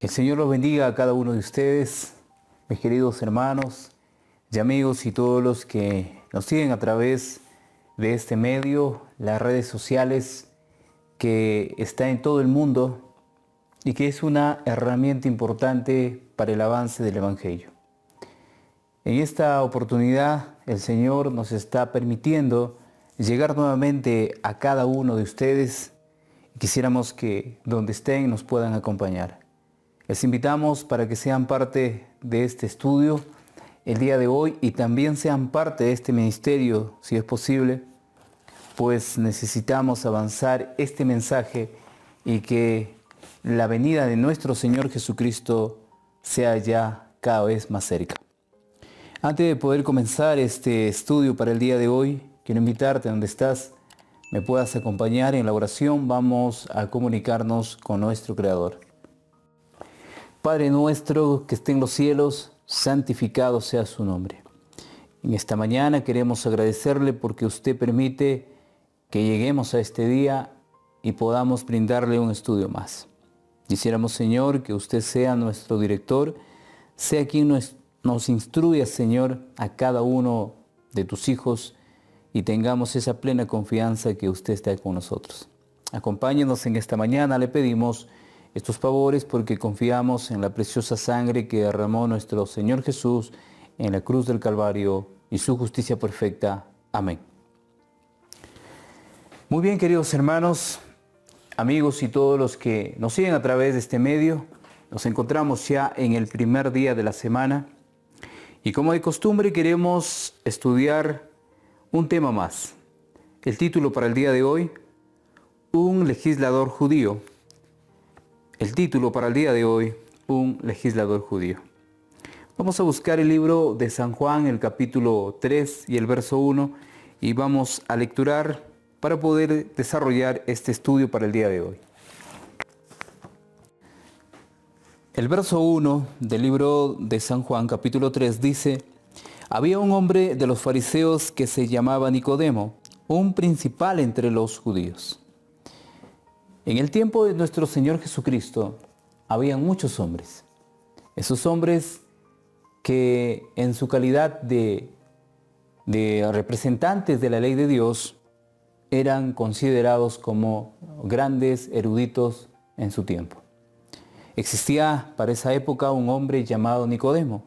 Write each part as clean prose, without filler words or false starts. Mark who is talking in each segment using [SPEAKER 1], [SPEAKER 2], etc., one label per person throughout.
[SPEAKER 1] El Señor los bendiga a cada uno de ustedes, mis queridos hermanos y amigos y todos los que nos siguen a través de este medio, las redes sociales que está en todo el mundo y que es una herramienta importante para el avance del Evangelio. En esta oportunidad el Señor nos está permitiendo llegar nuevamente a cada uno de ustedes. Quisiéramos que donde estén nos puedan acompañar. Les invitamos para que sean parte de este estudio el día de hoy y también sean parte de este ministerio, si es posible, pues necesitamos avanzar este mensaje y que la venida de nuestro Señor Jesucristo sea ya cada vez más cerca. Antes de poder comenzar este estudio para el día de hoy, quiero invitarte donde estás, me puedas acompañar en la oración. Vamos a comunicarnos con nuestro Creador. Padre nuestro que esté en los cielos, santificado sea su nombre. En esta mañana queremos agradecerle porque usted permite que lleguemos a este día y podamos brindarle un estudio más. Quisiéramos, Señor, que usted sea nuestro director, sea quien nos instruya, Señor, a cada uno de tus hijos y tengamos esa plena confianza que usted está con nosotros. Acompáñenos en esta mañana, le pedimos estos favores porque confiamos en la preciosa sangre que derramó nuestro Señor Jesús en la cruz del Calvario y su justicia perfecta. Amén. Muy bien, queridos hermanos, amigos y todos los que nos siguen a través de este medio, nos encontramos ya en el primer día de la semana y como de costumbre queremos estudiar un tema más. El título para el día de hoy, un legislador judío. El título para el día de hoy, un legislador judío. Vamos a buscar el libro de San Juan, el capítulo 3 y el verso 1, y vamos a lecturar para poder desarrollar este estudio para el día de hoy. El verso 1 del libro de San Juan, capítulo 3, dice: había un hombre de los fariseos que se llamaba Nicodemo, un principal entre los judíos. En el tiempo de nuestro Señor Jesucristo, había muchos hombres. Esos hombres que en su calidad de representantes de la ley de Dios, eran considerados como grandes eruditos en su tiempo. Existía para esa época un hombre llamado Nicodemo.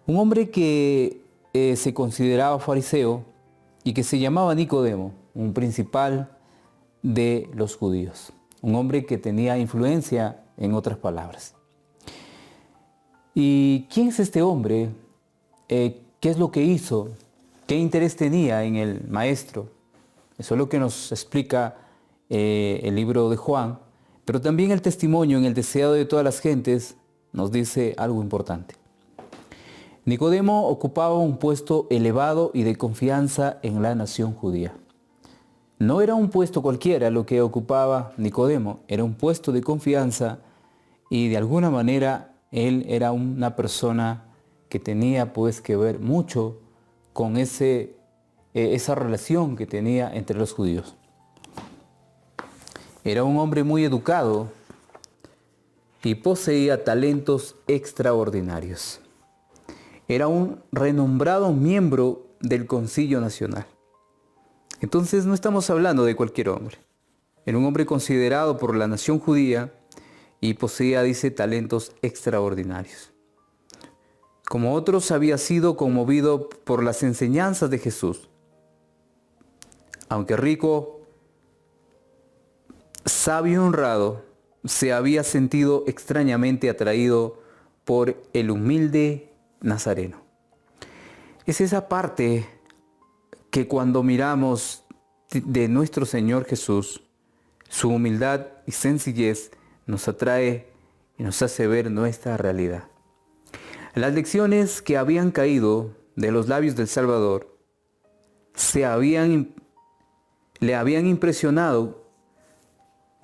[SPEAKER 1] Un hombre que se consideraba fariseo y que se llamaba Nicodemo, un principal de los judíos. Un hombre que tenía influencia, en otras palabras. ¿Y quién es este hombre? ¿Qué es lo que hizo? ¿Qué interés tenía en el maestro? Eso es lo que nos explica el libro de Juan. Pero también el testimonio en el deseado de todas las gentes nos dice algo importante. Nicodemo ocupaba un puesto elevado y de confianza en la nación judía. No era un puesto cualquiera lo que ocupaba Nicodemo, era un puesto de confianza y de alguna manera él era una persona que tenía pues que ver mucho con esa relación que tenía entre los judíos. Era un hombre muy educado y poseía talentos extraordinarios. Era un renombrado miembro del Concilio Nacional. Entonces no estamos hablando de cualquier hombre. Era un hombre considerado por la nación judía y poseía, dice, talentos extraordinarios. Como otros, había sido conmovido por las enseñanzas de Jesús. Aunque rico, sabio y honrado, se había sentido extrañamente atraído por el humilde Nazareno. Es esa parte que cuando miramos de nuestro Señor Jesús, su humildad y sencillez nos atrae y nos hace ver nuestra realidad. Las lecciones que habían caído de los labios del Salvador le habían impresionado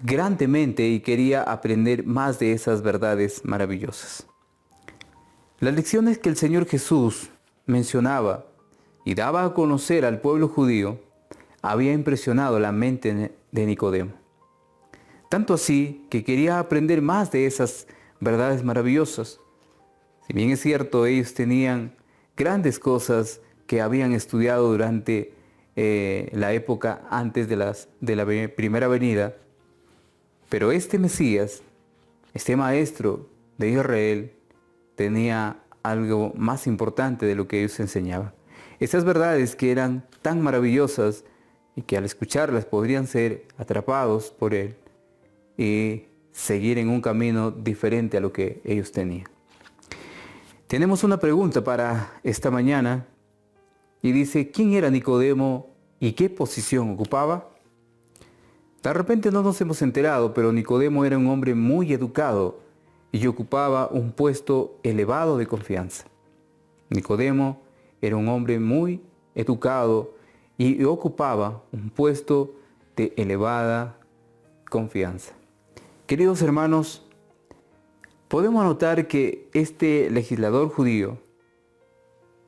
[SPEAKER 1] grandemente y quería aprender más de esas verdades maravillosas. Las lecciones que el Señor Jesús mencionaba y daba a conocer al pueblo judío había impresionado la mente de Nicodemo. Tanto así que quería aprender más de esas verdades maravillosas. Si bien es cierto, ellos tenían grandes cosas que habían estudiado durante la época antes de la primera venida, pero este Mesías, este maestro de Israel, tenía algo más importante de lo que ellos enseñaban. Esas verdades que eran tan maravillosas y que al escucharlas podrían ser atrapados por él y seguir en un camino diferente a lo que ellos tenían. Tenemos una pregunta para esta mañana y dice, ¿quién era Nicodemo y qué posición ocupaba? De repente no nos hemos enterado, pero Nicodemo era un hombre muy educado y ocupaba un puesto elevado de confianza. Nicodemo era un hombre muy educado y ocupaba un puesto de elevada confianza. Queridos hermanos, podemos notar que este legislador judío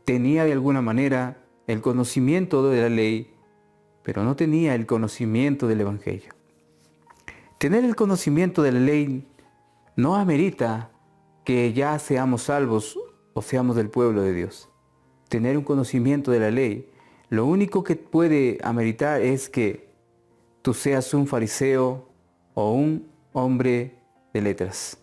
[SPEAKER 1] tenía de alguna manera el conocimiento de la ley, pero no tenía el conocimiento del Evangelio. Tener el conocimiento de la ley no amerita que ya seamos salvos o seamos del pueblo de Dios. Tener un conocimiento de la ley, lo único que puede ameritar es que tú seas un fariseo o un hombre de letras.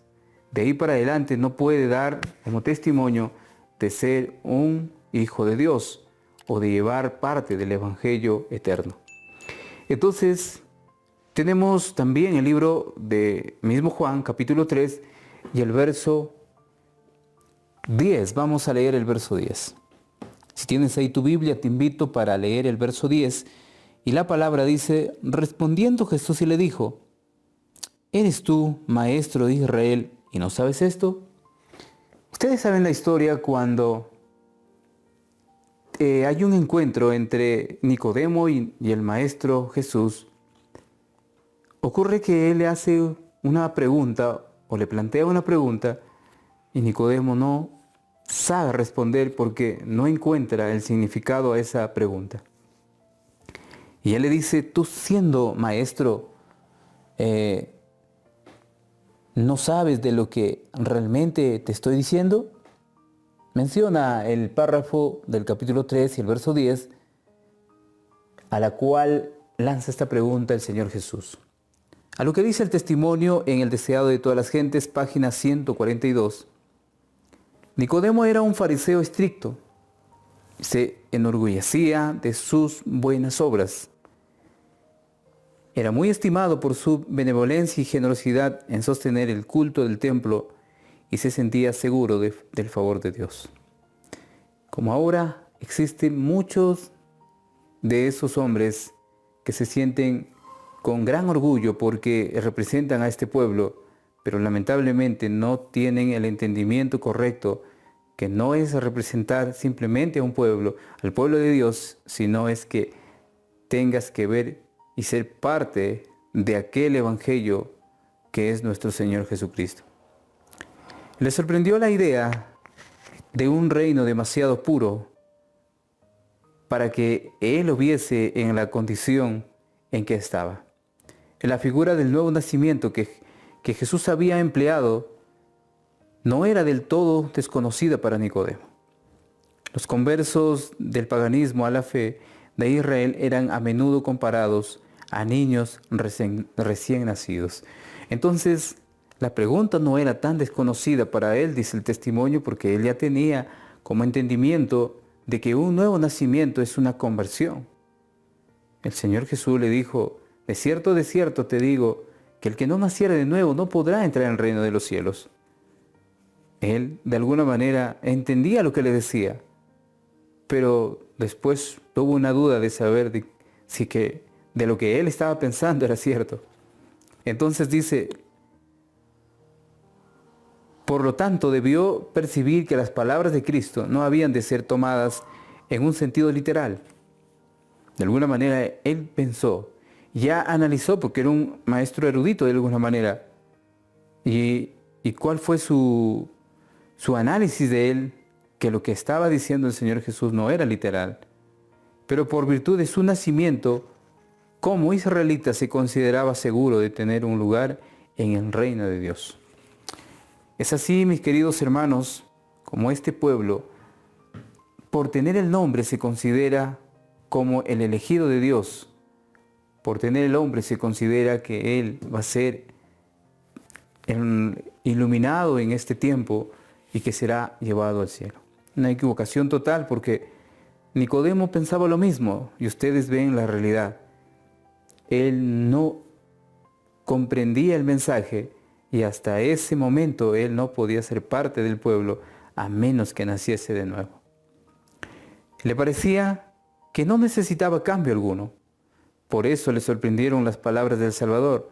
[SPEAKER 1] De ahí para adelante no puede dar como testimonio de ser un hijo de Dios o de llevar parte del Evangelio eterno. Entonces, tenemos también el libro de mismo Juan, capítulo 3, y el verso 10. Vamos a leer el verso 10. Si tienes ahí tu Biblia, te invito para leer el verso 10. Y la palabra dice, respondiendo Jesús y le dijo, ¿eres tú, maestro de Israel, y no sabes esto? Ustedes saben la historia cuando hay un encuentro entre Nicodemo y el maestro Jesús. Ocurre que él le hace una pregunta o le plantea una pregunta y Nicodemo no sabe responder porque no encuentra el significado a esa pregunta. Y él le dice, tú siendo maestro, ¿no sabes de lo que realmente te estoy diciendo? Menciona el párrafo del capítulo 3 y el verso 10, a la cual lanza esta pregunta el Señor Jesús. A lo que dice el testimonio en el deseado de todas las gentes, página 142. Nicodemo era un fariseo estricto. Se enorgullecía de sus buenas obras. Era muy estimado por su benevolencia y generosidad en sostener el culto del templo y se sentía seguro del favor de Dios. Como ahora existen muchos de esos hombres que se sienten con gran orgullo porque representan a este pueblo, pero lamentablemente no tienen el entendimiento correcto, que no es representar simplemente a un pueblo, al pueblo de Dios, sino es que tengas que ver y ser parte de aquel evangelio que es nuestro Señor Jesucristo. Le sorprendió la idea de un reino demasiado puro para que él lo viese en la condición en que estaba. En la figura del nuevo nacimiento que Jesús había empleado no era del todo desconocida para Nicodemo. Los conversos del paganismo a la fe de Israel eran a menudo comparados a niños recién nacidos. Entonces, la pregunta no era tan desconocida para él, dice el testimonio, porque él ya tenía como entendimiento de que un nuevo nacimiento es una conversión. El Señor Jesús le dijo, de cierto te digo, que el que no naciera de nuevo no podrá entrar en el reino de los cielos. Él, de alguna manera, entendía lo que le decía, pero después tuvo una duda de saber de lo que él estaba pensando era cierto. Entonces dice, por lo tanto, debió percibir que las palabras de Cristo no habían de ser tomadas en un sentido literal. De alguna manera, él pensó, ya analizó, porque era un maestro erudito de alguna manera, y cuál fue su análisis de él, que lo que estaba diciendo el Señor Jesús no era literal, pero por virtud de su nacimiento, como israelita se consideraba seguro de tener un lugar en el reino de Dios. Es así, mis queridos hermanos, como este pueblo, por tener el nombre se considera como el elegido de Dios. Por tener el nombre se considera que Él va a ser iluminado en este tiempo y que será llevado al cielo. Una equivocación total, porque Nicodemo pensaba lo mismo y ustedes ven la realidad. Él no comprendía el mensaje y hasta ese momento él no podía ser parte del pueblo a menos que naciese de nuevo. Le parecía que no necesitaba cambio alguno. Por eso le sorprendieron las palabras del Salvador.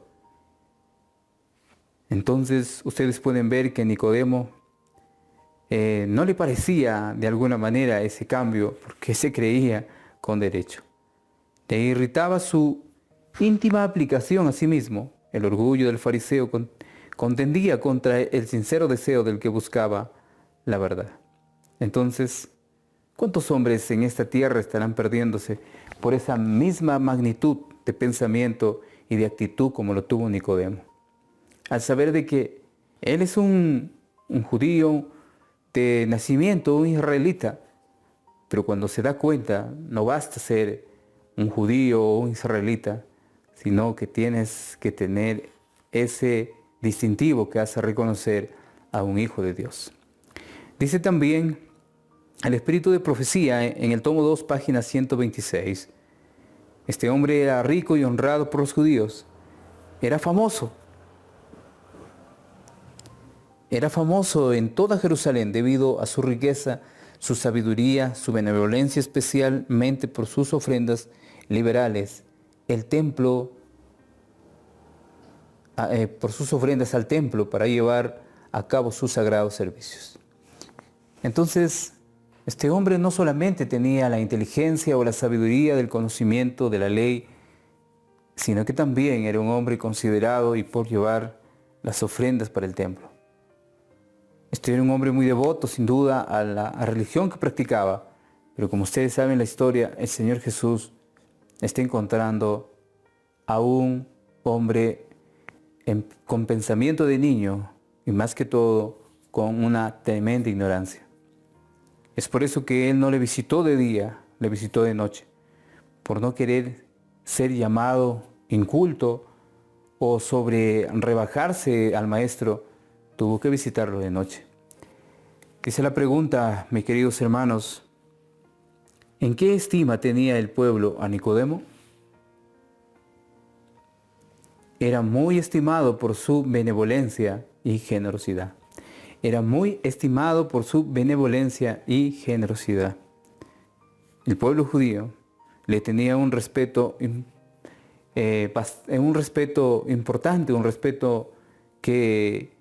[SPEAKER 1] Entonces ustedes pueden ver que Nicodemo no le parecía de alguna manera ese cambio, porque se creía con derecho. Le irritaba su íntima aplicación a sí mismo. El orgullo del fariseo contendía contra el sincero deseo del que buscaba la verdad. Entonces, ¿cuántos hombres en esta tierra estarán perdiéndose por esa misma magnitud de pensamiento y de actitud como lo tuvo Nicodemo? Al saber de que él es un judío de nacimiento, un israelita, pero cuando se da cuenta, no basta ser un judío o un israelita, sino que tienes que tener ese distintivo que hace reconocer a un hijo de Dios. Dice también el espíritu de profecía en el tomo 2, página 126. Este hombre era rico y honrado por los judíos. Era famoso en toda Jerusalén debido a su riqueza, su sabiduría, su benevolencia, especialmente por sus ofrendas liberales, por sus ofrendas al templo para llevar a cabo sus sagrados servicios. Entonces, este hombre no solamente tenía la inteligencia o la sabiduría del conocimiento de la ley, sino que también era un hombre considerado y por llevar las ofrendas para el templo. Este era un hombre muy devoto, sin duda, a la religión que practicaba. Pero como ustedes saben la historia, el Señor Jesús está encontrando a un hombre con pensamiento de niño y más que todo con una tremenda ignorancia. Es por eso que Él no le visitó de día, le visitó de noche, por no querer ser llamado inculto o rebajarse al Maestro, tuvo que visitarlo de noche. Dice la pregunta, mis queridos hermanos, ¿en qué estima tenía el pueblo a Nicodemo? Era muy estimado por su benevolencia y generosidad. Era muy estimado por su benevolencia y generosidad. El pueblo judío le tenía un respeto importante, un respeto que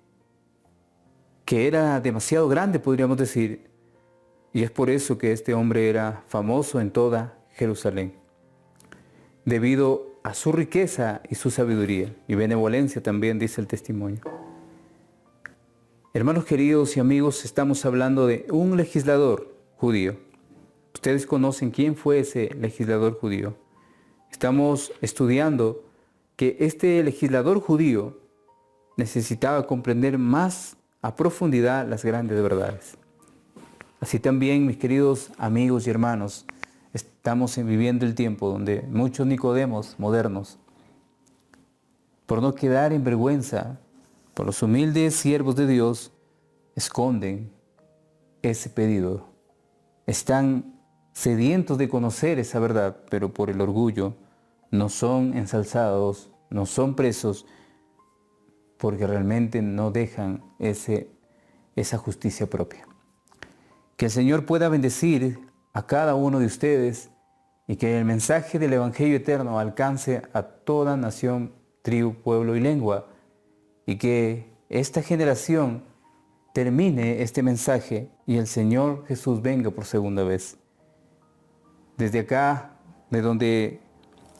[SPEAKER 1] era demasiado grande, podríamos decir, y es por eso que este hombre era famoso en toda Jerusalén, debido a su riqueza y su sabiduría, y benevolencia también, dice el testimonio. Hermanos queridos y amigos, estamos hablando de un legislador judío. Ustedes conocen quién fue ese legislador judío. Estamos estudiando que este legislador judío necesitaba comprender más a profundidad las grandes verdades. Así también, mis queridos amigos y hermanos, estamos viviendo el tiempo donde muchos Nicodemos modernos, por no quedar en vergüenza por los humildes siervos de Dios, esconden ese pedido. Están sedientos de conocer esa verdad, pero por el orgullo no son ensalzados, no son presos, porque realmente no dejan esa justicia propia. Que el Señor pueda bendecir a cada uno de ustedes y que el mensaje del Evangelio eterno alcance a toda nación, tribu, pueblo y lengua, y que esta generación termine este mensaje y el Señor Jesús venga por segunda vez. Desde acá, de donde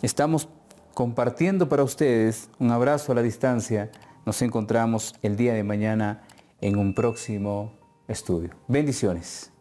[SPEAKER 1] estamos compartiendo para ustedes, un abrazo a la distancia. Nos encontramos el día de mañana en un próximo estudio. Bendiciones.